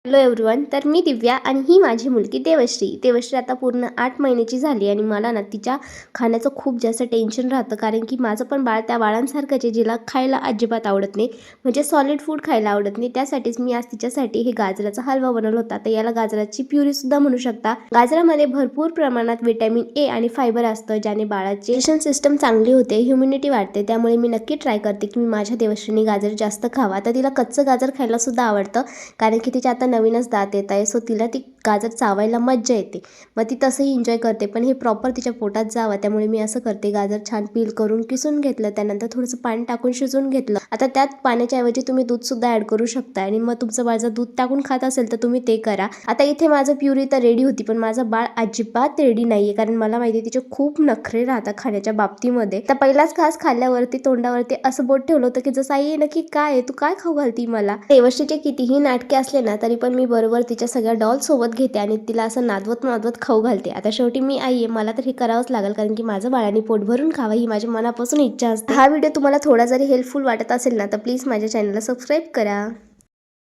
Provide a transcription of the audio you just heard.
Hello everyone. तर मी दिव्या आणि ही माझी मुलगी देवश्री. देवश्री आता पूर्ण 8 महिन्याची झाली आणि मला ना तिच्या खाण्याचं खूप जास्त टेन्शन राहतं, कारण की माझं पण बाळ त्या बाळांसारखंच आहे, जिला खायला अजिबात आवडत नाही, म्हणजे सॉलिड फूड खायला आवडत नाही. त्यासाठीच मी आज तिच्यासाठी हे गाजराचा हलवा बनवला होता. तर याला गाजराची प्युरीसुद्धा म्हणू शकता. गाजरामध्ये भरपूर प्रमाणात व्हिटॅमिन ए आणि फायबर असतं, ज्याने बाळाची डायजेशन सिस्टम चांगली होते, ह्युमिनिटी वाढते. त्यामुळे मी नक्की ट्राय करते की मी माझ्या देवश्रीने गाजर जास्त खावा. तर तिला कच्चं गाजर खायला सुद्धा आवडतं, कारण की तिच्या आता नवीनच दात येत आहे, सो तिला ती गाजर चावायला मज्जा येते. मग ती तसंही एन्जॉय करते, पण हे प्रॉपर तिच्या पोटात जावं त्यामुळे मी असं करते, गाजर छान पील करून किसून घेतलं, त्यानंतर थोडंसं पाणी टाकून शिजवून घेतलं. आता त्यात पाण्याच्या ऐवजी तुम्ही दूधसुद्धा ॲड करू शकता आणि मग तुमचं बाळ जर दूध टाकून खात असेल तर तुम्ही ते करा. आता इथे माझं प्युरी तर रेडी होती, पण माझं बाळ अजिबात रेडी नाही आहे, कारण मला माहिती आहे तिचे खूप नखरे राहतात खाण्याच्या बाबतीमध्ये. तर पहिलाच घास खाल्ल्यावरती तोंडावरती असं बोट ठेवलं होतं की जसं आई नक्की काय आहे, तू काय खाऊ घालती मला. देवश्रीचे कितीही नाटके असले ना तरी पण मी बरोबर तिच्या सगळ्या डॉल सोबत घेते आणि तिला असं नादवत नादवत खाऊ घालते. आता शेवटी मी आई आहे, मला तर हे करावंच लागेल, कारण की माझं बाळाने पोट भरून खावं ही माझ्या मनापासून इच्छा असते. हा व्हिडिओ तुम्हाला थोडा जरी हेल्पफुल वाटत असेल ना तर प्लीज माझ्या चॅनलला सबस्क्राईब करा.